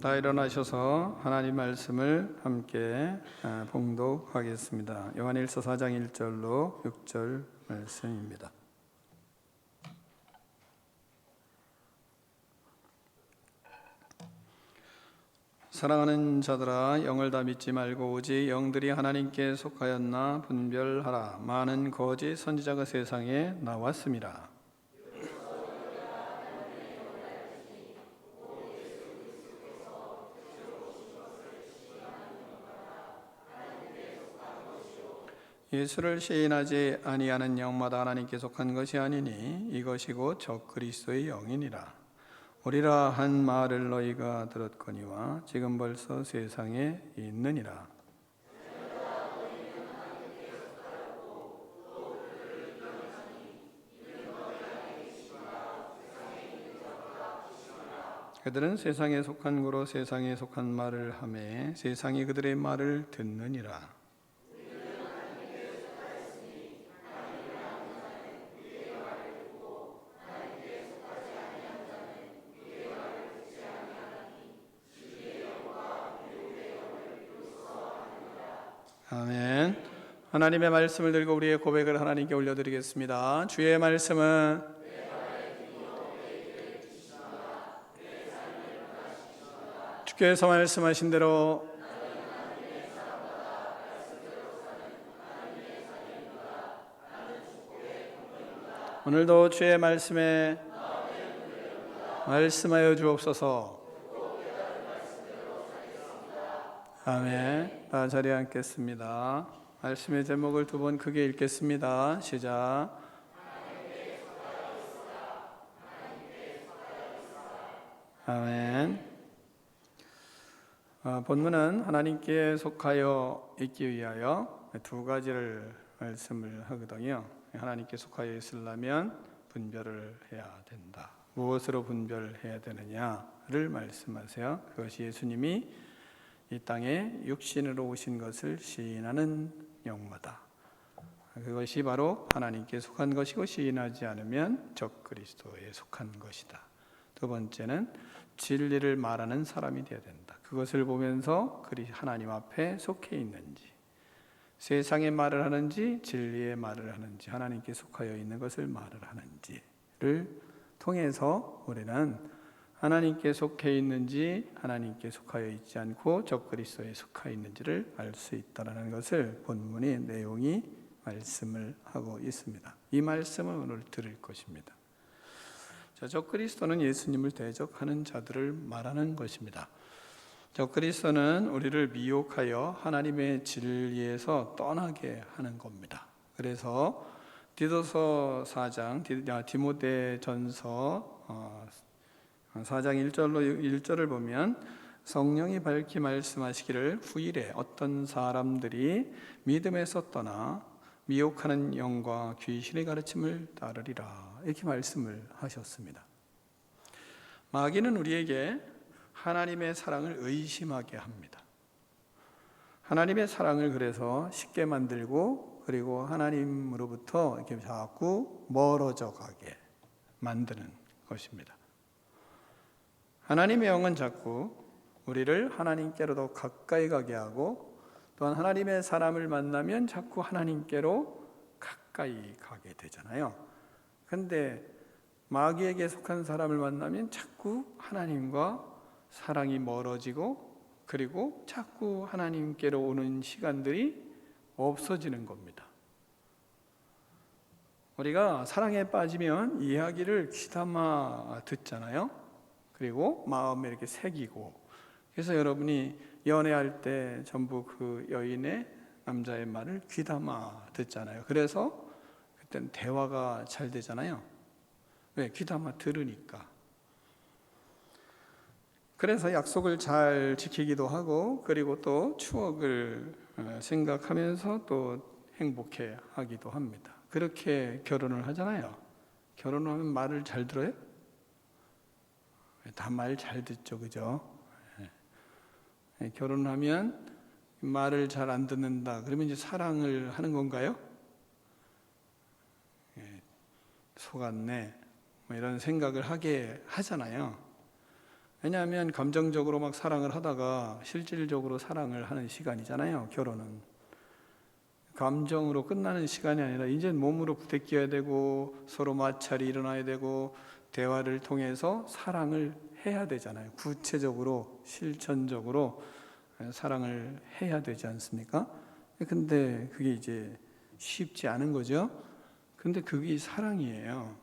다 일어나셔서 하나님 말씀을 함께 봉독하겠습니다. 요한일서 4장 1절로 6절 말씀입니다. 사랑하는 자들아, 영을 다 믿지 말고 오직 영들이 하나님께 속하였나 분별하라. 많은 거짓 선지자가 세상에 나왔습니다. 예수를 시인하지 아니하는 영마다 하나님께 속한 것이 아니니 이것이 곧 적그리스도의 영이니라. 오리라 한 말을 너희가 들었거니와 지금 벌써 세상에 있느니라. 그들은 세상에 속한 고로 세상에 속한 말을 하매 세상이 그들의 말을 듣느니라. 아멘. 하나님의 말씀을 들고 우리의 고백을 하나님께 올려드리겠습니다. 주의 말씀은 주께서 말씀하신 대로 오늘도 주의 말씀에 말씀하여 주옵소서. 아멘. 다 자리에 앉겠습니다. 말씀의 제목을 두 번 크게 읽겠습니다. 시작. 아멘. 본문은 하나님께 속하여 있기 위하여 두 가지를 말씀을 하거든요. 하나님께 속하여 있으려면 분별을 해야 된다. 무엇으로 분별해야 되느냐를 말씀하세요. 그것이 예수님이 이 땅에 육신으로 오신 것을 시인하는 영마다. 그것이 바로 하나님께 속한 것이고 시인하지 않으면 적그리스도에 속한 것이다. 두 번째는 진리를 말하는 사람이 되어야 된다. 그것을 보면서 하나님 앞에 속해 있는지, 세상의 말을 하는지 진리의 말을 하는지, 하나님께 속하여 있는 것을 말을 하는지를 통해서 우리는 하나님께 속해 있는지 하나님께 속하여 있지 않고 적그리스도에 속하여 있는지를 알 수 있다는 것을 본문의 내용이 말씀을 하고 있습니다. 이 말씀을 오늘 들을 것입니다. 적그리스도는 예수님을 대적하는 자들을 말하는 것입니다. 적그리스도는 우리를 미혹하여 하나님의 진리에서 떠나게 하는 겁니다. 그래서 디도서 4장, 디모데전서 4장 1절을 보면 성령이 밝히 말씀하시기를 후일에 어떤 사람들이 믿음에서 떠나 미혹하는 영과 귀신의 가르침을 따르리라, 이렇게 말씀을 하셨습니다. 마귀는 우리에게 하나님의 사랑을 의심하게 합니다. 하나님의 사랑을 그래서 쉽게 만들고 그리고 하나님으로부터 이렇게 자꾸 멀어져 가게 만드는 것입니다. 하나님의 영은 자꾸 우리를 하나님께로 더 가까이 가게 하고 또한 하나님의 사람을 만나면 자꾸 하나님께로 가까이 가게 되잖아요. 그런데 마귀에게 속한 사람을 만나면 자꾸 하나님과 사랑이 멀어지고 그리고 자꾸 하나님께로 오는 시간들이 없어지는 겁니다. 우리가 사랑에 빠지면 이야기를 귀담아 듣잖아요. 그리고 마음에 이렇게 새기고, 그래서 여러분이 연애할 때 전부 그 여인의 남자의 말을 귀담아 듣잖아요. 그래서 그때는 대화가 잘 되잖아요. 왜? 귀담아 들으니까. 그래서 약속을 잘 지키기도 하고 그리고 또 추억을 생각하면서 또 행복해 하기도 합니다. 그렇게 결혼을 하잖아요. 결혼하면 말을 잘 들어요? 다 말 잘 듣죠, 그죠? 결혼하면 말을 잘 안 듣는다. 그러면 이제 사랑을 하는 건가요? 속았네. 뭐 이런 생각을 하게 하잖아요. 왜냐하면 감정적으로 막 사랑을 하다가 실질적으로 사랑을 하는 시간이잖아요. 결혼은 감정으로 끝나는 시간이 아니라 이제 몸으로 부대껴야 되고 서로 마찰이 일어나야 되고 대화를 통해서 사랑을 해야 되잖아요. 구체적으로 실천적으로 사랑을 해야 되지 않습니까? 근데 그게 이제 쉽지 않은 거죠. 근데 그게 사랑이에요.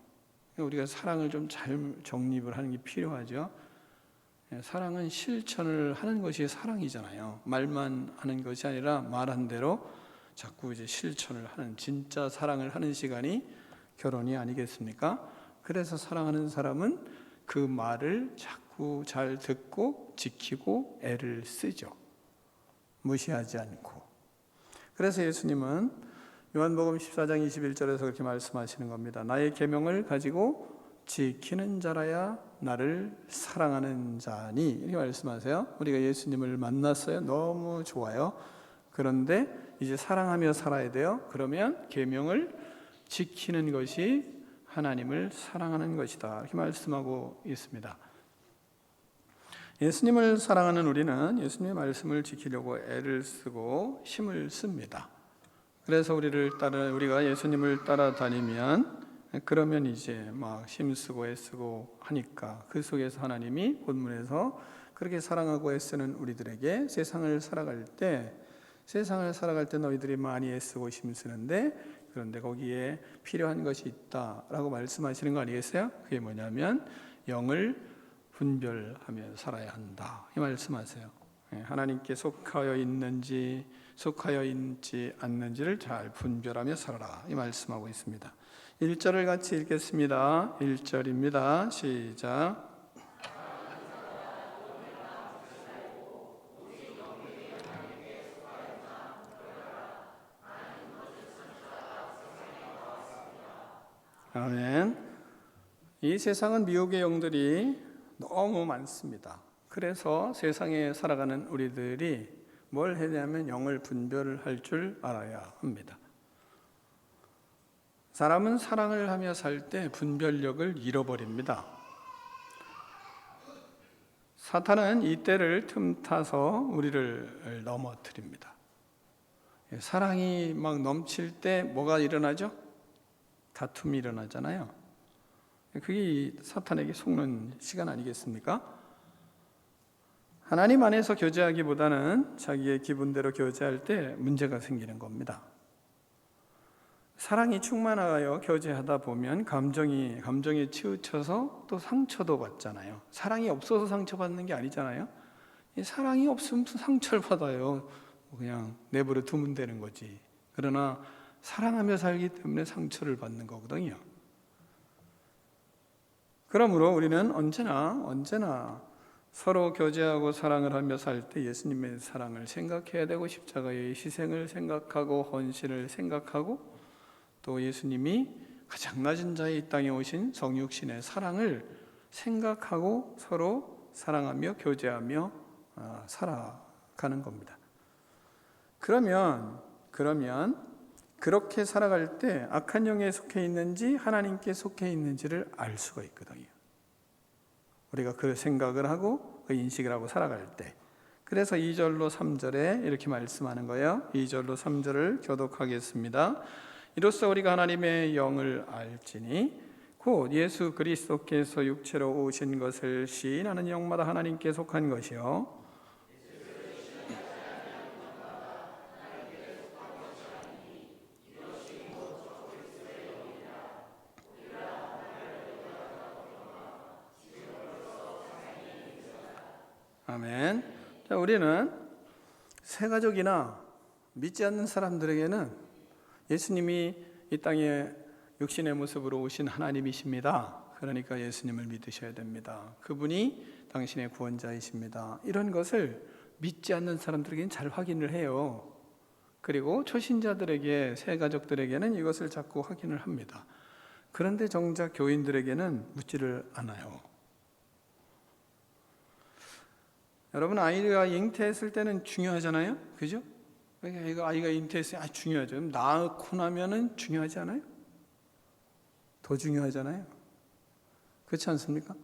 우리가 사랑을 좀 잘 정립을 하는 게 필요하죠. 사랑은 실천을 하는 것이 사랑이잖아요. 말만 하는 것이 아니라 말한 대로 자꾸 이제 실천을 하는, 진짜 사랑을 하는 시간이 결혼이 아니겠습니까? 그래서 사랑하는 사람은 그 말을 자꾸 잘 듣고 지키고 애를 쓰죠. 무시하지 않고. 그래서 예수님은 요한복음 14장 21절에서 그렇게 말씀하시는 겁니다. 나의 계명을 가지고 지키는 자라야 나를 사랑하는 자니, 이렇게 말씀하세요. 우리가 예수님을 만났어요. 너무 좋아요. 그런데 이제 사랑하며 살아야 돼요. 그러면 계명을 지키는 것이 하나님을 사랑하는 것이다, 이렇게 말씀하고 있습니다. 예수님을 사랑하는 우리는 예수님의 말씀을 지키려고 애를 쓰고 힘을 씁니다. 그래서 우리가 예수님을 따라다니면, 그러면 이제 막 힘쓰고 애쓰고 하니까 그 속에서 하나님이 본문에서 그렇게 사랑하고 애쓰는 우리들에게 세상을 살아갈 때 너희들이 많이 애쓰고 힘쓰는데, 그런데 거기에 필요한 것이 있다라고 말씀하시는 거 아니겠어요? 그게 뭐냐면 영을 분별하며 살아야 한다, 이 말씀하세요. 하나님께 속하여 있는지 속하여 있지 않는지를 잘 분별하며 살아라, 이 말씀하고 있습니다. 1절을 같이 읽겠습니다. 1절입니다. 시작. 아멘. 이 세상은 미혹의 영들이 너무 많습니다. 그래서 세상에 살아가는 우리들이 뭘 해야 되냐면 영을 분별할 줄 알아야 합니다. 사람은 사랑을 하며 살 때 분별력을 잃어버립니다. 사탄은 이 때를 틈타서 우리를 넘어뜨립니다. 사랑이 막 넘칠 때 뭐가 일어나죠? 다툼이 일어나잖아요. 그게 사탄에게 속는 시간 아니겠습니까? 하나님 안에서 교제하기보다는 자기의 기분대로 교제할 때 문제가 생기는 겁니다. 사랑이 충만하여 교제하다 보면 감정에 치우쳐서 또 상처도 받잖아요. 사랑이 없어서 상처받는 게 아니잖아요. 사랑이 없으면 상처를 받아요. 그냥 내버려 두면 되는 거지. 그러나 사랑하며 살기 때문에 상처를 받는 거거든요. 그러므로 우리는 언제나 서로 교제하고 사랑을 하며 살 때 예수님의 사랑을 생각해야 되고, 십자가의 희생을 생각하고 헌신을 생각하고, 또 예수님이 가장 낮은 자의 이 땅에 오신 성육신의 사랑을 생각하고 서로 사랑하며 교제하며 살아가는 겁니다. 그러면 그렇게 살아갈 때 악한 영에 속해 있는지 하나님께 속해 있는지를 알 수가 있거든요. 우리가 그 생각을 하고 그 인식을 하고 살아갈 때. 그래서 2절로 3절에 이렇게 말씀하는 거예요. 2절로 3절을 교독하겠습니다. 이로써 우리가 하나님의 영을 알지니 곧 예수 그리스도께서 육체로 오신 것을 시인하는 영마다 하나님께 속한 것이요 아멘. 자, 우리는 새가족이나 믿지 않는 사람들에게는 예수님이 이 땅에 육신의 모습으로 오신 하나님이십니다. 그러니까 예수님을 믿으셔야 됩니다. 그분이 당신의 구원자이십니다. 이런 것을 믿지 않는 사람들에게는 잘 확인을 해요. 그리고 초신자들에게, 새가족들에게는 이것을 자꾸 확인을 합니다. 그런데 정작 교인들에게는 묻지를 않아요. 여러분, 아이가 잉태했을 때는 중요하잖아요. 그죠? 아이가 잉태했을 때 중요하죠. 낳고 나면은 중요하지 않아요? 더 중요하잖아요. 그렇지 않습니까?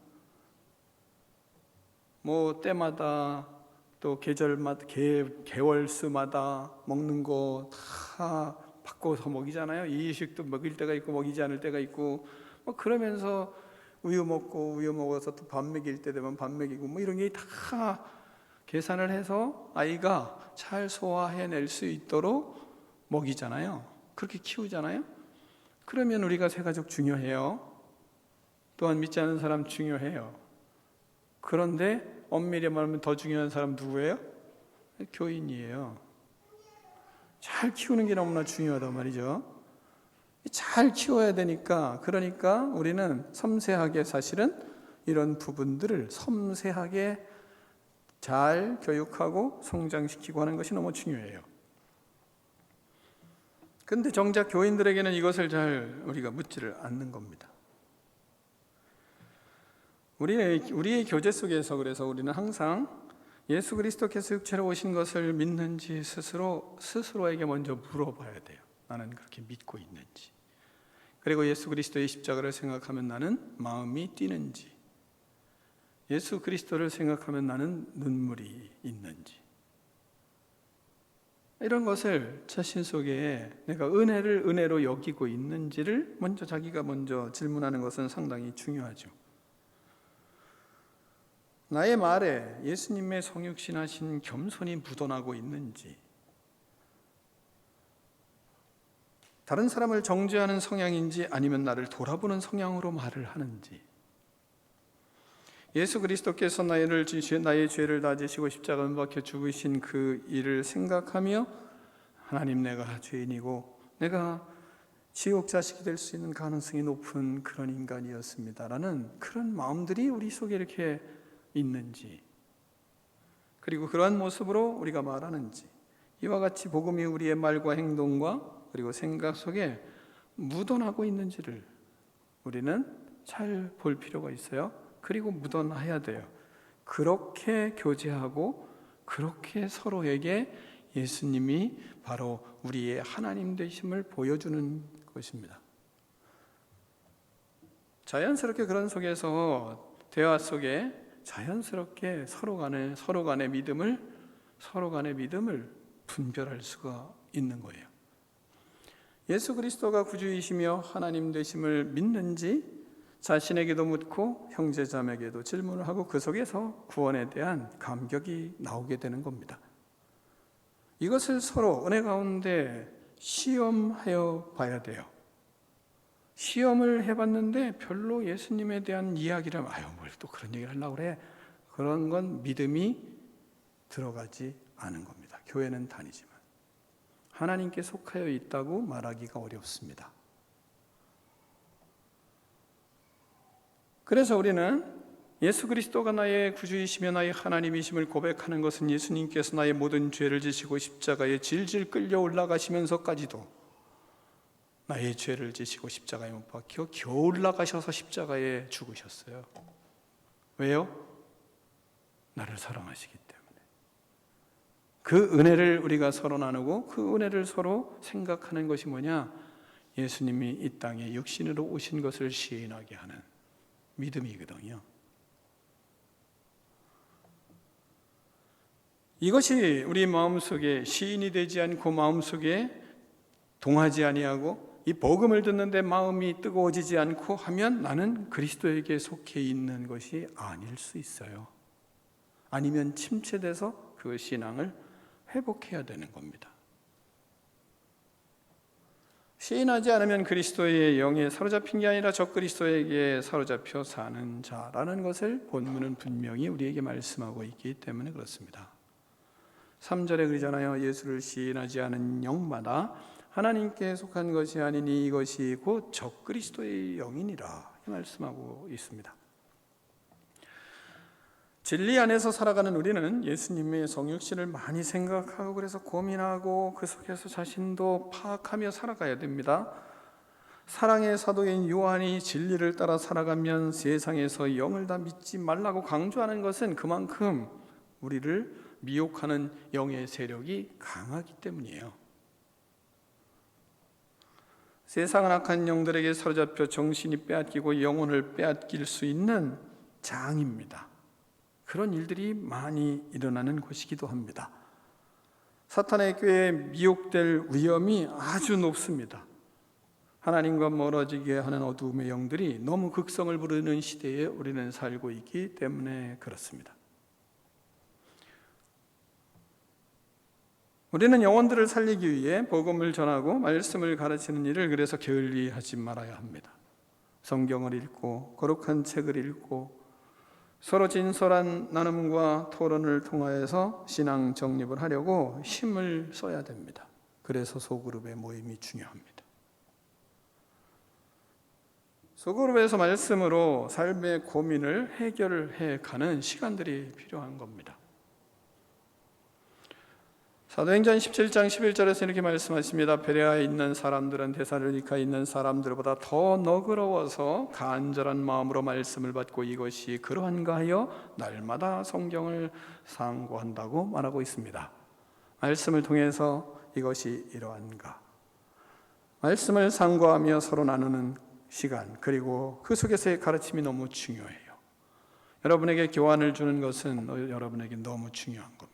뭐 때마다 또 계절마다 개월수마다 먹는 거 다 바꿔서 먹이잖아요. 이식도 먹일 때가 있고 먹이지 않을 때가 있고 뭐 그러면서 우유 먹어서 또 밥 먹일 때 되면 밥 먹이고 뭐 이런 게 다 계산을 해서 아이가 잘 소화해낼 수 있도록 먹이잖아요. 그렇게 키우잖아요. 그러면 우리가 새가족 중요해요. 또한 믿지 않는 사람 중요해요. 그런데 엄밀히 말하면 더 중요한 사람 누구예요? 교인이에요. 잘 키우는 게 너무나 중요하단 말이죠. 잘 키워야 되니까, 그러니까 우리는 섬세하게 사실은 이런 부분들을 섬세하게 잘 교육하고 성장시키고 하는 것이 너무 중요해요. 근데 정작 교인들에게는 이것을 잘 우리가 묻지를 않는 겁니다. 우리의 교제 속에서 그래서 우리는 항상 예수 그리스도께서 육체로 오신 것을 믿는지 스스로에게 먼저 물어봐야 돼요. 나는 그렇게 믿고 있는지. 그리고 예수 그리스도의 십자가를 생각하면 나는 마음이 뛰는지, 예수 그리스도를 생각하면 나는 눈물이 있는지, 이런 것을 자신 속에 내가 은혜를 은혜로 여기고 있는지를 자기가 먼저 질문하는 것은 상당히 중요하죠. 나의 말에 예수님의 성육신하신 겸손이 묻어나고 있는지, 다른 사람을 정죄하는 성향인지 아니면 나를 돌아보는 성향으로 말을 하는지, 예수 그리스도께서 나의 죄를 다 지시고 십자가에 못 박혀 죽으신 그 일을 생각하며 하나님, 내가 죄인이고 내가 지옥 자식이 될 수 있는 가능성이 높은 그런 인간이었습니다라는 그런 마음들이 우리 속에 이렇게 있는지, 그리고 그러한 모습으로 우리가 말하는지, 이와 같이 복음이 우리의 말과 행동과 그리고 생각 속에 묻어나고 있는지를 우리는 잘 볼 필요가 있어요. 그리고 묻어나야 돼요. 그렇게 교제하고 그렇게 서로에게 예수님이 바로 우리의 하나님 되심을 보여주는 것입니다. 자연스럽게 그런 속에서 대화 속에 자연스럽게 서로 간의 믿음을 분별할 수가 있는 거예요. 예수 그리스도가 구주이시며 하나님 되심을 믿는지 자신에게도 묻고 형제자매에게도 질문을 하고 그 속에서 구원에 대한 감격이 나오게 되는 겁니다. 이것을 서로 은혜 가운데 시험하여 봐야 돼요. 시험을 해봤는데 별로 예수님에 대한 이야기를 뭘 또 그런 얘기를 하려고 그래, 그런 건 믿음이 들어가지 않은 겁니다. 교회는 다니지만 하나님께 속하여 있다고 말하기가 어렵습니다. 그래서 우리는 예수 그리스도가 나의 구주이시며 나의 하나님이심을 고백하는 것은 예수님께서 나의 모든 죄를 지시고 십자가에 질질 끌려 올라가시면서까지도 나의 죄를 지시고 십자가에 못 박혀 겨우 올라가셔서 십자가에 죽으셨어요. 왜요? 나를 사랑하시기 때문에. 그 은혜를 우리가 서로 나누고 그 은혜를 서로 생각하는 것이 뭐냐? 예수님이 이 땅에 육신으로 오신 것을 시인하게 하는 믿음이거든요. 이것이 우리 마음속에 시인이 되지 않고 마음속에 동하지 아니하고 이 복음을 듣는데 마음이 뜨거워지지 않고 하면 나는 그리스도에게 속해 있는 것이 아닐 수 있어요. 아니면 침체돼서 그 신앙을 회복해야 되는 겁니다. 시인하지 않으면 그리스도의 영에 사로잡힌 게 아니라 적그리스도에게 사로잡혀 사는 자라는 것을 본문은 분명히 우리에게 말씀하고 있기 때문에 그렇습니다. 3절에 그러잖아요. 예수를 시인하지 않은 영마다 하나님께 속한 것이 아니니 이것이 곧 적그리스도의 영이니라 말씀하고 있습니다. 진리 안에서 살아가는 우리는 예수님의 성육신을 많이 생각하고 그래서 고민하고 그 속에서 자신도 파악하며 살아가야 됩니다. 사랑의 사도인 요한이 진리를 따라 살아가면 세상에서 영을 다 믿지 말라고 강조하는 것은 그만큼 우리를 미혹하는 영의 세력이 강하기 때문이에요. 세상은 악한 영들에게 사로잡혀 정신이 빼앗기고 영혼을 빼앗길 수 있는 장입니다. 그런 일들이 많이 일어나는 곳이기도 합니다. 사탄의 꾀에 미혹될 위험이 아주 높습니다. 하나님과 멀어지게 하는 어두움의 영들이 너무 극성을 부르는 시대에 우리는 살고 있기 때문에 그렇습니다. 우리는 영혼들을 살리기 위해 복음을 전하고 말씀을 가르치는 일을 그래서 게을리하지 말아야 합니다. 성경을 읽고 거룩한 책을 읽고 서로 진솔한 나눔과 토론을 통하여서 신앙 정립을 하려고 힘을 써야 됩니다. 그래서 소그룹의 모임이 중요합니다. 소그룹에서 말씀으로 삶의 고민을 해결해 가는 시간들이 필요한 겁니다. 사도행전 17장 11절에서 이렇게 말씀하십니다. 베레아에 있는 사람들은 데살로니가에 있는 사람들보다 더 너그러워서 간절한 마음으로 말씀을 받고 이것이 그러한가 하여 날마다 성경을 상고한다고 말하고 있습니다. 말씀을 통해서 이것이 이러한가, 말씀을 상고하며 서로 나누는 시간, 그리고 그 속에서의 가르침이 너무 중요해요. 여러분에게 교환을 주는 것은 여러분에게 너무 중요한 겁니다.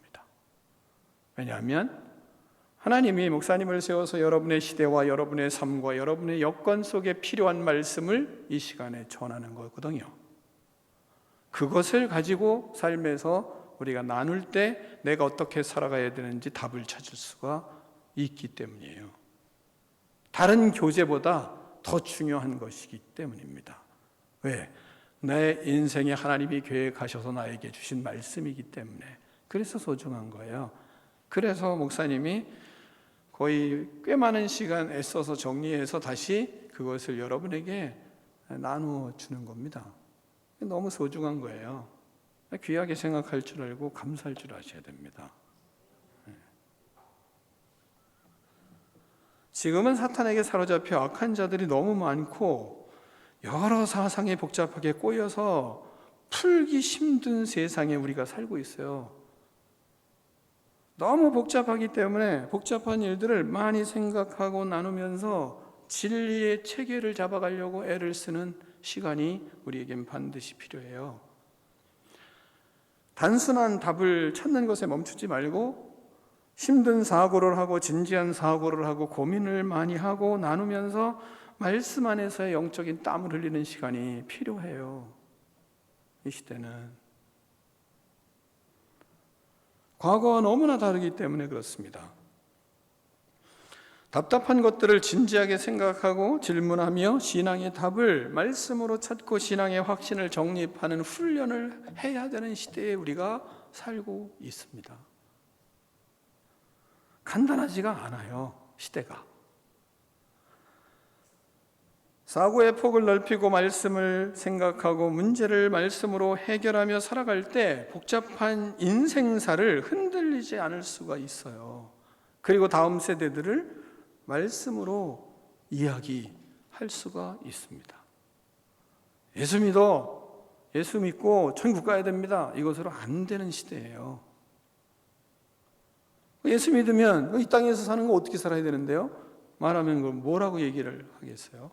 왜냐하면 하나님이 목사님을 세워서 여러분의 시대와 여러분의 삶과 여러분의 여건 속에 필요한 말씀을 이 시간에 전하는 거거든요. 그것을 가지고 삶에서 우리가 나눌 때 내가 어떻게 살아가야 되는지 답을 찾을 수가 있기 때문이에요. 다른 교재보다 더 중요한 것이기 때문입니다. 왜? 내 인생에 하나님이 계획하셔서 나에게 주신 말씀이기 때문에 그래서 소중한 거예요. 그래서 목사님이 거의 꽤 많은 시간 애써서 정리해서 다시 그것을 여러분에게 나누어 주는 겁니다. 너무 소중한 거예요. 귀하게 생각할 줄 알고 감사할 줄 아셔야 됩니다. 지금은 사탄에게 사로잡혀 악한 자들이 너무 많고 여러 사상에 복잡하게 꼬여서 풀기 힘든 세상에 우리가 살고 있어요. 너무 복잡하기 때문에 복잡한 일들을 많이 생각하고 나누면서 진리의 체계를 잡아가려고 애를 쓰는 시간이 우리에겐 반드시 필요해요. 단순한 답을 찾는 것에 멈추지 말고 힘든 사고를 하고 진지한 사고를 하고 고민을 많이 하고 나누면서 말씀 안에서의 영적인 땀을 흘리는 시간이 필요해요. 이 시대는 과거와 너무나 다르기 때문에 그렇습니다. 답답한 것들을 진지하게 생각하고 질문하며 신앙의 답을 말씀으로 찾고 신앙의 확신을 정립하는 훈련을 해야 되는 시대에 우리가 살고 있습니다. 간단하지가 않아요, 시대가. 사고의 폭을 넓히고 말씀을 생각하고 문제를 말씀으로 해결하며 살아갈 때 복잡한 인생사를 흔들리지 않을 수가 있어요. 그리고 다음 세대들을 말씀으로 이야기할 수가 있습니다. 예수 믿어, 예수 믿고 천국 가야 됩니다. 이것으로 안 되는 시대예요. 예수 믿으면 이 땅에서 사는 거 어떻게 살아야 되는데요? 말하면 그럼 뭐라고 얘기를 하겠어요?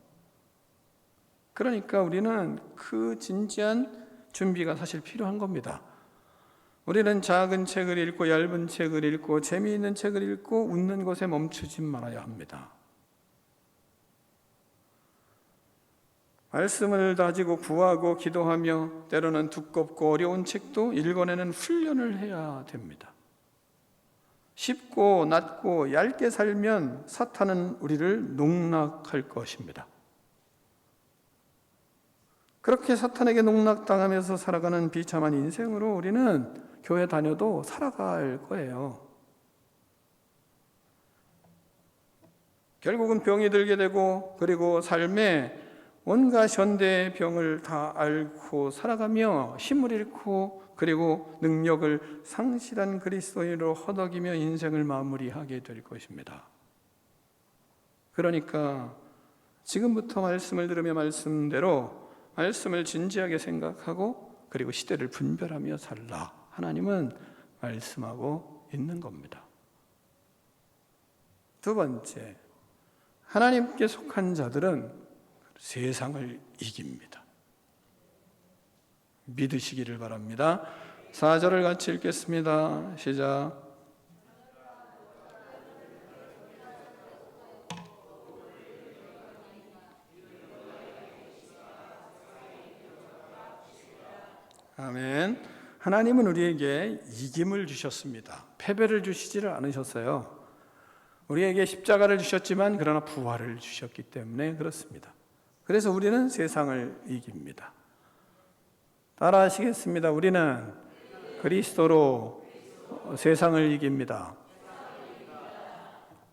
그러니까 우리는 그 진지한 준비가 사실 필요한 겁니다. 우리는 작은 책을 읽고 얇은 책을 읽고 재미있는 책을 읽고 웃는 것에 멈추지 말아야 합니다. 말씀을 다지고 구하고 기도하며 때로는 두껍고 어려운 책도 읽어내는 훈련을 해야 됩니다. 쉽고 낮고 얇게 살면 사탄은 우리를 농락할 것입니다. 그렇게 사탄에게 농락당하면서 살아가는 비참한 인생으로 우리는 교회 다녀도 살아갈 거예요. 결국은 병이 들게 되고 그리고 삶에 온갖 현대의 병을 다 앓고 살아가며 힘을 잃고 그리고 능력을 상실한 그리스도인으로 허덕이며 인생을 마무리하게 될 것입니다. 그러니까 지금부터 말씀을 들으며 말씀대로 말씀을 진지하게 생각하고 그리고 시대를 분별하며 살라. 하나님은 말씀하고 있는 겁니다. 두 번째, 하나님께 속한 자들은 세상을 이깁니다. 믿으시기를 바랍니다. 4절을 같이 읽겠습니다. 시작. 아멘. 하나님은 우리에게 이김을 주셨습니다. 패배를 주시지를 않으셨어요. 우리에게 십자가를 주셨지만 그러나 부활을 주셨기 때문에 그렇습니다. 그래서 우리는 세상을 이깁니다. 따라 하시겠습니다. 우리는 그리스도로 세상을 이깁니다.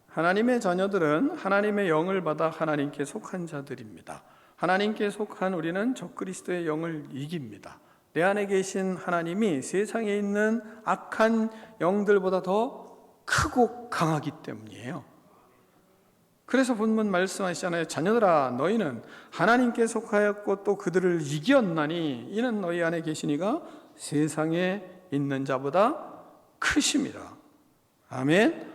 하나님의 자녀들은 하나님의 영을 받아 하나님께 속한 자들입니다. 하나님께 속한 우리는 적그리스도의 영을 이깁니다. 내 안에 계신 하나님이 세상에 있는 악한 영들보다 더 크고 강하기 때문이에요. 그래서 본문 말씀하시잖아요. 자녀들아 너희는 하나님께 속하였고 또 그들을 이겼나니 이는 너희 안에 계시니가 세상에 있는 자보다 크심이라. 아멘.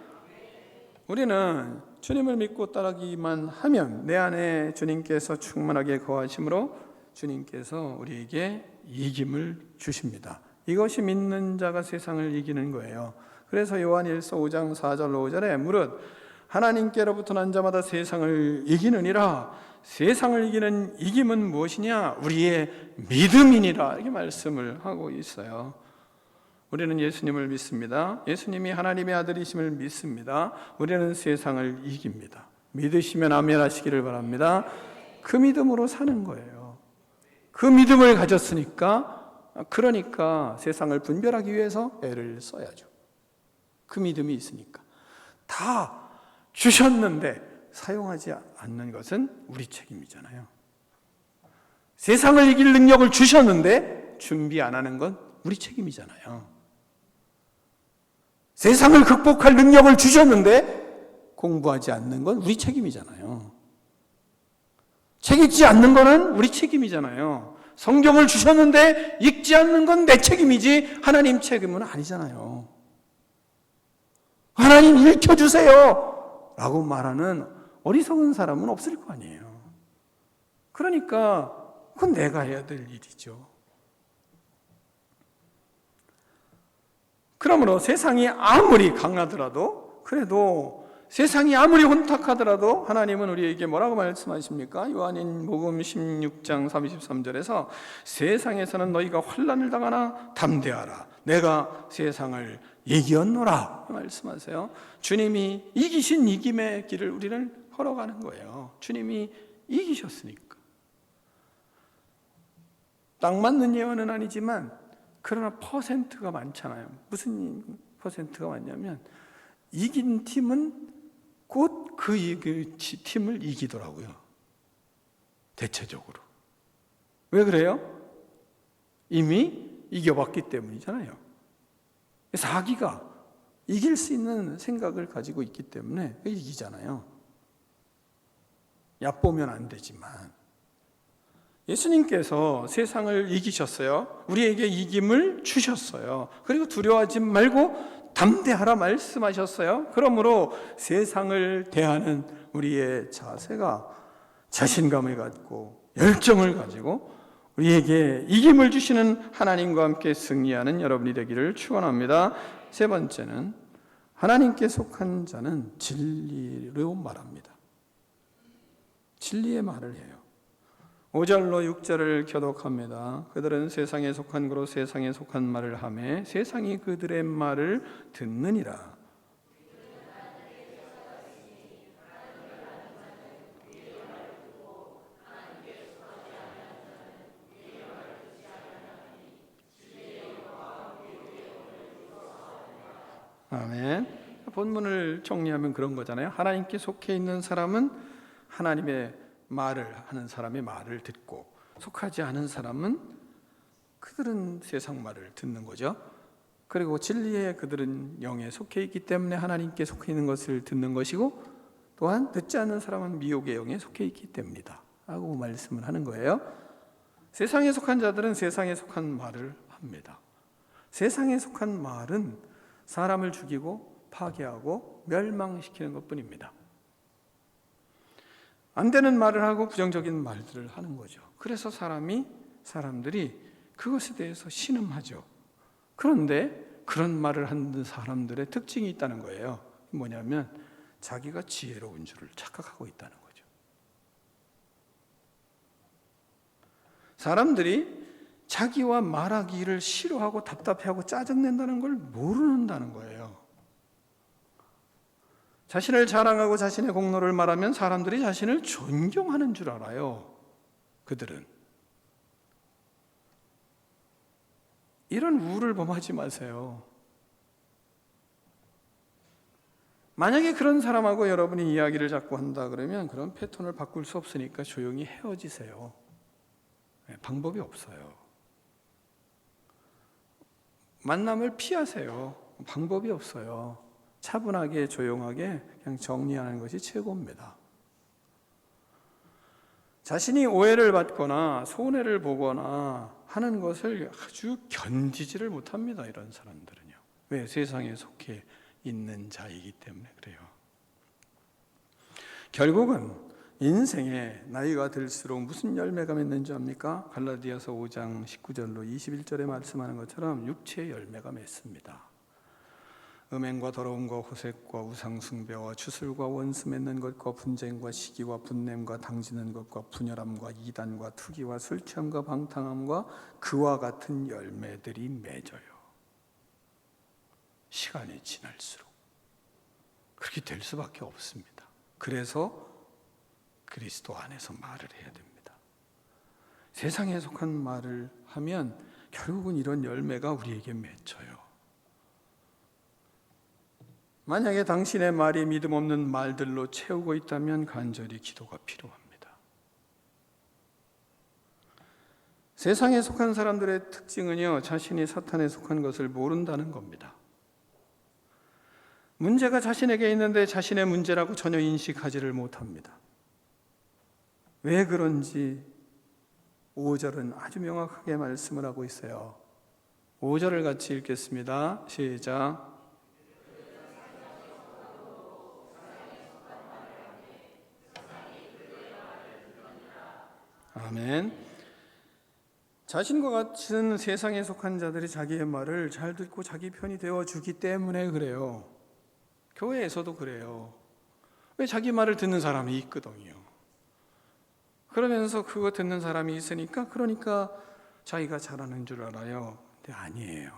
우리는 주님을 믿고 따르기만 하면 내 안에 주님께서 충만하게 거하심으로 주님께서 우리에게 이김을 주십니다. 이것이 믿는 자가 세상을 이기는 거예요. 그래서 요한일서 5장 4절 5절에 무릇 하나님께로부터 난 자마다 세상을 이기느니라. 세상을 이기는 이김은 무엇이냐? 우리의 믿음이니라. 이렇게 말씀을 하고 있어요. 우리는 예수님을 믿습니다. 예수님이 하나님의 아들이심을 믿습니다. 우리는 세상을 이깁니다. 믿으시면 아멘 하시기를 바랍니다. 그 믿음으로 사는 거예요. 그 믿음을 가졌으니까 세상을 분별하기 위해서 애를 써야죠. 그 믿음이 있으니까. 다 주셨는데 사용하지 않는 것은 우리 책임이잖아요. 세상을 이길 능력을 주셨는데 준비 안 하는 건 우리 책임이잖아요. 세상을 극복할 능력을 주셨는데 공부하지 않는 건 우리 책임이잖아요. 책 읽지 않는 거는 우리 책임이잖아요. 성경을 주셨는데 읽지 않는 건 내 책임이지 하나님 책임은 아니잖아요. 하나님 읽혀주세요 라고 말하는 어리석은 사람은 없을 거 아니에요. 그러니까 그건 내가 해야 될 일이죠. 그러므로 세상이 아무리 강하더라도 그래도 세상이 아무리 혼탁하더라도 하나님은 우리에게 뭐라고 말씀하십니까? 요한복음 16장 33절에서 세상에서는 너희가 환난을 당하나 담대하라. 내가 세상을 이겼노라 말씀하세요. 주님이 이기신 이김의 길을 우리는 걸어가는 거예요. 주님이 이기셨으니까. 딱 맞는 예언은 아니지만 그러나 퍼센트가 많잖아요. 무슨 퍼센트가 많냐면 이긴 팀은 곧 그 팀을 이기더라고요. 대체적으로. 왜 그래요? 이미 이겨봤기 때문이잖아요. 자기가 이길 수 있는 생각을 가지고 있기 때문에 이기잖아요. 얕보면 안 되지만 예수님께서 세상을 이기셨어요. 우리에게 이김을 주셨어요. 그리고 두려워하지 말고 담대하라 말씀하셨어요. 그러므로 세상을 대하는 우리의 자세가 자신감을 갖고 열정을 가지고 우리에게 이김을 주시는 하나님과 함께 승리하는 여러분이 되기를 축원합니다. 세 번째는 하나님께 속한 자는 진리로 말합니다. 진리의 말을 해요. 5절로 6절을 교독합니다. 그들은 세상에 속한 거로 세상에 속한 말을 하매 세상이 그들의 말을 듣느니라. 아멘. 본문을 정리하면 그런 거잖아요. 하나님께 속해 있는 사람은 하나님의 말을 하는 사람의 말을 듣고 속하지 않은 사람은 그들은 세상 말을 듣는 거죠. 그리고 진리에 그들은 영에 속해 있기 때문에 하나님께 속해 있는 것을 듣는 것이고 또한 듣지 않는 사람은 미혹의 영에 속해 있기 때문이다 라고 말씀을 하는 거예요. 세상에 속한 자들은 세상에 속한 말을 합니다. 세상에 속한 말은 사람을 죽이고 파괴하고 멸망시키는 것뿐입니다. 안 되는 말을 하고 부정적인 말들을 하는 거죠. 그래서 사람들이 그것에 대해서 신음하죠. 그런데 그런 말을 하는 사람들의 특징이 있다는 거예요. 뭐냐면 자기가 지혜로운 줄을 착각하고 있다는 거죠. 사람들이 자기와 말하기를 싫어하고 답답해하고 짜증낸다는 걸 모른다는 거예요. 자신을 자랑하고 자신의 공로를 말하면 사람들이 자신을 존경하는 줄 알아요. 그들은. 이런 우를 범하지 마세요. 만약에 그런 사람하고 여러분이 이야기를 자꾸 한다 그러면 그런 패턴을 바꿀 수 없으니까 조용히 헤어지세요. 방법이 없어요. 만남을 피하세요. 방법이 없어요. 차분하게 조용하게 그냥 정리하는 것이 최고입니다. 자신이 오해를 받거나 손해를 보거나 하는 것을 아주 견디지를 못합니다. 이런 사람들은요. 왜? 세상에 속해 있는 자이기 때문에 그래요. 결국은 인생에 나이가 들수록 무슨 열매가 맺는지 압니까? 갈라디아서 5장 19절로 21절에 말씀하는 것처럼 육체의 열매가 맺습니다. 음행과 더러움과 호색과 우상숭배와 주술과 원수 맺는 것과 분쟁과 시기와 분냄과 당지는 것과 분열함과 이단과 투기와 술취함과 방탕함과 그와 같은 열매들이 맺어요. 시간이 지날수록 그렇게 될 수밖에 없습니다. 그래서 그리스도 안에서 말을 해야 됩니다. 세상에 속한 말을 하면 결국은 이런 열매가 우리에게 맺혀요. 만약에 당신의 말이 믿음 없는 말들로 채우고 있다면 간절히 기도가 필요합니다. 세상에 속한 사람들의 특징은요, 자신이 사탄에 속한 것을 모른다는 겁니다. 문제가 자신에게 있는데 자신의 문제라고 전혀 인식하지를 못합니다. 왜 그런지 5절은 아주 명확하게 말씀을 하고 있어요. 5절을 같이 읽겠습니다. 시작. 아멘. 자신과 같은 세상에 속한 자들이 자기의 말을 잘 듣고 자기 편이 되어주기 때문에 그래요. 교회에서도 그래요. 왜? 자기 말을 듣는 사람이 있거든요. 그러면서 그거 듣는 사람이 있으니까 그러니까 자기가 잘하는 줄 알아요. 근데 아니에요.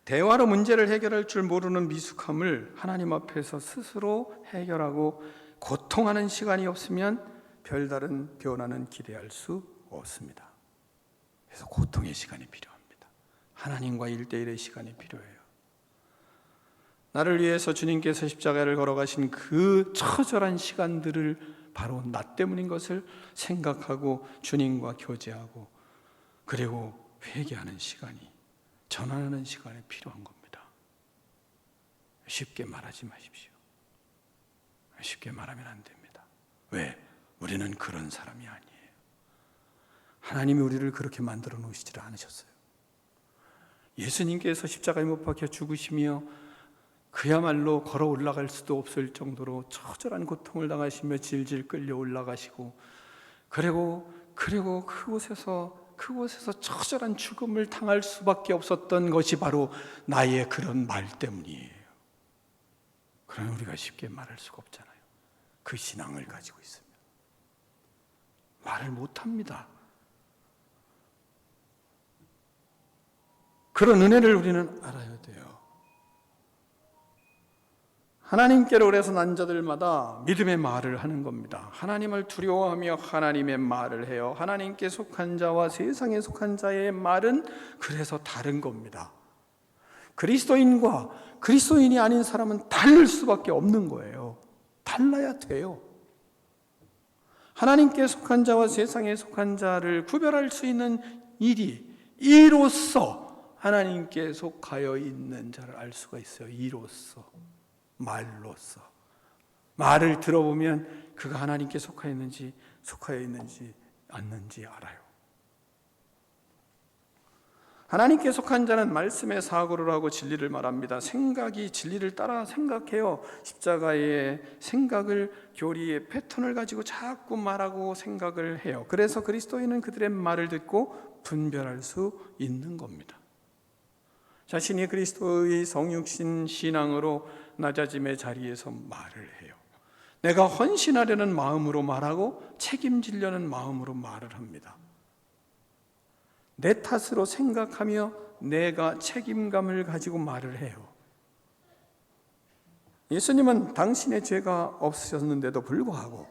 대화로 문제를 해결할 줄 모르는 미숙함을 하나님 앞에서 스스로 해결하고 고통하는 시간이 없으면 별다른 변화는 기대할 수 없습니다. 그래서 고통의 시간이 필요합니다. 하나님과 1대1의 시간이 필요해요. 나를 위해서 주님께서 십자가를 걸어가신 그 처절한 시간들을 바로 나 때문인 것을 생각하고 주님과 교제하고 그리고 회개하는 시간이, 전환하는 시간이 필요한 겁니다. 쉽게 말하지 마십시오. 쉽게 말하면 안 됩니다. 왜? 우리는 그런 사람이 아니에요. 하나님이 우리를 그렇게 만들어 놓으시지 않으셨어요. 예수님께서 십자가에 못 박혀 죽으시며 그야말로 걸어 올라갈 수도 없을 정도로 처절한 고통을 당하시며 질질 끌려 올라가시고 그리고 그곳에서 처절한 죽음을 당할 수밖에 없었던 것이 바로 나의 그런 말 때문이에요. 그러나 우리가 쉽게 말할 수가 없잖아요. 그 신앙을 가지고 있으면 말을 못합니다. 그런 은혜를 우리는 알아야 돼요. 하나님께로 그래서 난 자들마다 믿음의 말을 하는 겁니다. 하나님을 두려워하며 하나님의 말을 해요. 하나님께 속한 자와 세상에 속한 자의 말은 그래서 다른 겁니다. 그리스도인과 그리스도인이 아닌 사람은 다를 수밖에 없는 거예요. 달라야 돼요. 하나님께 속한 자와 세상에 속한 자를 구별할 수 있는 일이 이로써 하나님께 속하여 있는 자를 알 수가 있어요. 이로써, 말로써. 말을 들어보면 그가 하나님께 속하여 있는지 않는지 알아요. 하나님께 속한 자는 말씀에 사고를 하고 진리를 말합니다. 생각이 진리를 따라 생각해요. 십자가의 생각을, 교리의 패턴을 가지고 자꾸 말하고 생각을 해요. 그래서 그리스도인은 그들의 말을 듣고 분별할 수 있는 겁니다. 자신이 그리스도의 성육신 신앙으로 낮아짐의 자리에서 말을 해요. 내가 헌신하려는 마음으로 말하고 책임지려는 마음으로 말을 합니다. 내 탓으로 생각하며 내가 책임감을 가지고 말을 해요. 예수님은 당신의 죄가 없으셨는데도 불구하고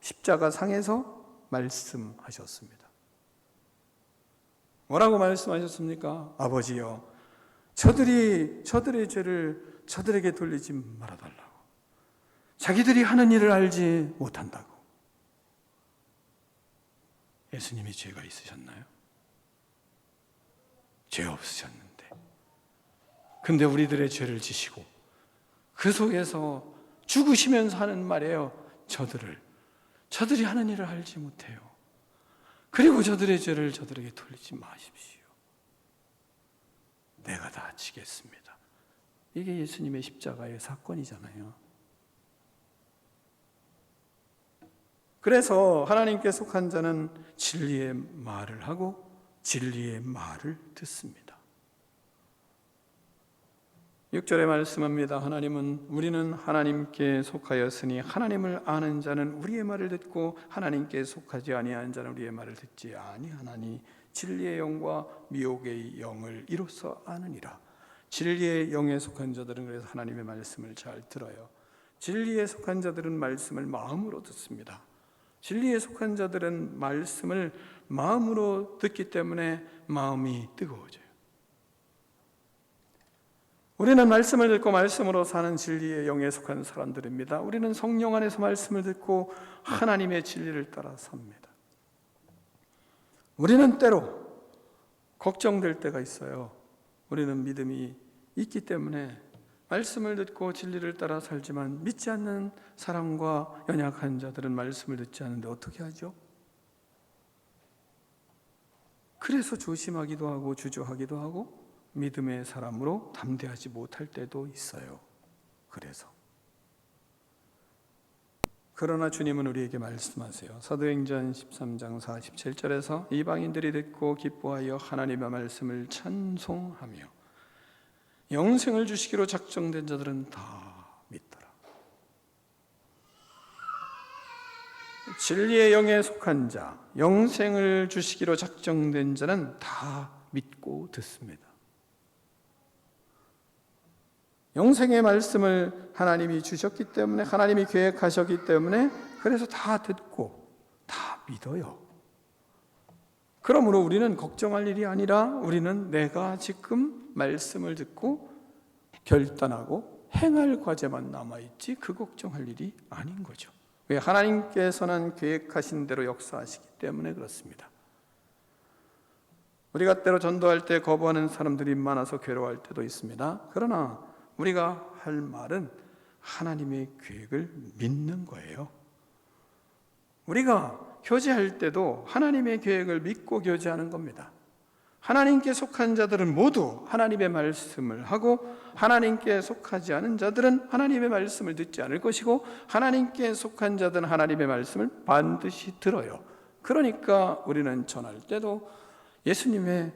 십자가 상에서 말씀하셨습니다. 뭐라고 말씀하셨습니까? 아버지여, 저들의 죄를 저들에게 돌리지 말아달라고. 자기들이 하는 일을 알지 못한다고. 예수님이 죄가 있으셨나요? 죄 없으셨는데. 근데 우리들의 죄를 지시고 그 속에서 죽으시면서 하는 말이에요. 저들이 하는 일을 알지 못해요. 그리고 저들의 죄를 저들에게 돌리지 마십시오. 내가 다 지겠습니다. 이게 예수님의 십자가의 사건이잖아요. 그래서 하나님께 속한 자는 진리의 말을 하고 진리의 말을 듣습니다. 6절에 말씀합니다. 우리는 하나님께 속하였으니 하나님을 아는 자는 우리의 말을 듣고 하나님께 속하지 아니한 자는 우리의 말을 듣지 아니하나니 진리의 영과 미혹의 영을 이로써 아느니라. 진리의 영에 속한 자들은 그래서 하나님의 말씀을 잘 들어요. 진리에 속한 자들은 말씀을 마음으로 듣습니다. 진리에 속한 자들은 말씀을 마음으로 듣기 때문에 마음이 뜨거워져요. 우리는 말씀을 듣고 말씀으로 사는 진리의 영에 속한 사람들입니다. 우리는 성령 안에서 말씀을 듣고 하나님의 진리를 따라 삽니다. 우리는 때로 걱정될 때가 있어요. 우리는 믿음이 있기 때문에 말씀을 듣고 진리를 따라 살지만 믿지 않는 사람과 연약한 자들은 말씀을 듣지 않는데 어떻게 하죠? 그래서 조심하기도 하고 주저하기도 하고 믿음의 사람으로 담대하지 못할 때도 있어요. 그러나 주님은 우리에게 말씀하세요. 사도행전 13장 47절에서 이방인들이 듣고 기뻐하여 하나님의 말씀을 찬송하며 영생을 주시기로 작정된 자들은 다 믿더라. 진리의 영에 속한 자, 영생을 주시기로 작정된 자는 다 믿고 듣습니다. 영생의 말씀을 하나님이 주셨기 때문에, 하나님이 계획하셨기 때문에 그래서 다 듣고 다 믿어요. 그러므로 우리는 걱정할 일이 아니라 우리는 내가 지금 말씀을 듣고 결단하고 행할 과제만 남아있지 그 걱정할 일이 아닌 거죠. 왜? 하나님께서는 계획하신 대로 역사하시기 때문에 그렇습니다. 우리가 때로 전도할 때 거부하는 사람들이 많아서 괴로워할 때도 있습니다. 그러나 우리가 할 말은 하나님의 계획을 믿는 거예요. 우리가 교제할 때도 하나님의 계획을 믿고 교제하는 겁니다. 하나님께 속한 자들은 모두 하나님의 말씀을 하고 하나님께 속하지 않은 자들은 하나님의 말씀을 듣지 않을 것이고 하나님께 속한 자들은 하나님의 말씀을 반드시 들어요. 그러니까 우리는 전할 때도 예수님의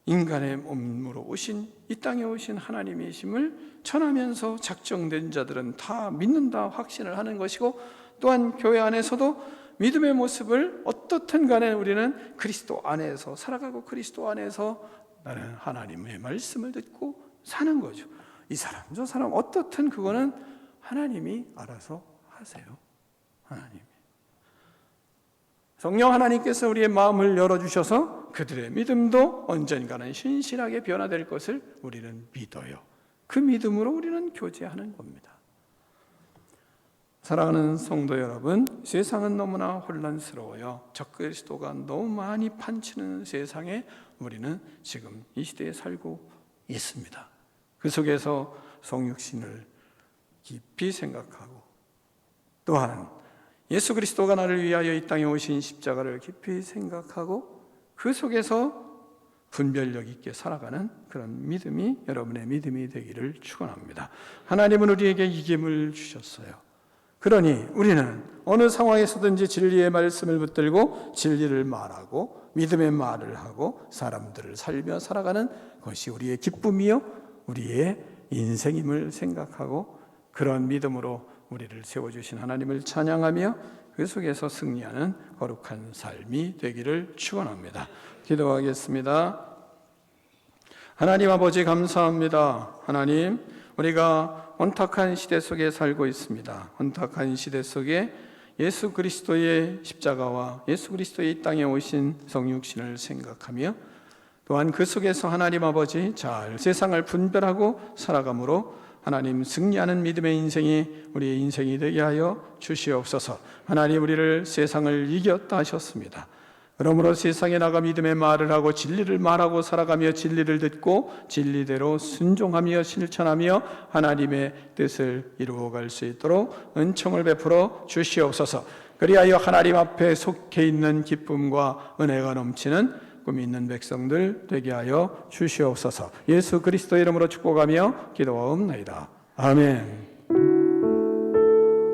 인간의 몸으로 오신 이 땅에 오신 하나님이심을 전하면서 작정된 자들은 다 믿는다 확신을 하는 것이고 또한 교회 안에서도 믿음의 모습을 어떻든 간에 우리는 그리스도 안에서 살아가고 그리스도 안에서 나는 하나님의 말씀을 듣고 사는 거죠. 이 사람 저 사람 어떻든 그거는 하나님이 알아서 하세요. 하나님이. 성령 하나님께서 우리의 마음을 열어주셔서 그들의 믿음도 언젠가는 신실하게 변화될 것을 우리는 믿어요. 그 믿음으로 우리는 교제하는 겁니다. 사랑하는 성도 여러분, 세상은 너무나 혼란스러워요. 적그리스도가 너무 많이 판치는 세상에 우리는 지금 이 시대에 살고 있습니다. 그 속에서 성육신을 깊이 생각하고 또한 예수 그리스도가 나를 위하여 이 땅에 오신 십자가를 깊이 생각하고 그 속에서 분별력 있게 살아가는 그런 믿음이 여러분의 믿음이 되기를 축원합니다. 하나님은 우리에게 이김을 주셨어요. 그러니 우리는 어느 상황에서든지 진리의 말씀을 붙들고 진리를 말하고 믿음의 말을 하고 사람들을 살며 살아가는 것이 우리의 기쁨이요 우리의 인생임을 생각하고 그런 믿음으로 우리를 세워주신 하나님을 찬양하며 그 속에서 승리하는 거룩한 삶이 되기를 축원합니다. 기도하겠습니다. 하나님 아버지 감사합니다. 하나님, 우리가 혼탁한 시대 속에 살고 있습니다. 혼탁한 시대 속에 예수 그리스도의 십자가와 예수 그리스도의 이 땅에 오신 성육신을 생각하며 또한 그 속에서 하나님 아버지 잘 세상을 분별하고 살아감으로 하나님 승리하는 믿음의 인생이 우리의 인생이 되게 하여 주시옵소서. 하나님, 우리를 세상을 이겼다 하셨습니다. 그러므로 세상에 나가 믿음의 말을 하고 진리를 말하고 살아가며 진리를 듣고 진리대로 순종하며 실천하며 하나님의 뜻을 이루어갈 수 있도록 은총을 베풀어 주시옵소서. 그리하여 하나님 앞에 속해 있는 기쁨과 은혜가 넘치는 꿈이 있는 백성들 되게 하여 주시옵소서. 예수 그리스도의 이름으로 축복하며 기도하옵나이다. 아멘.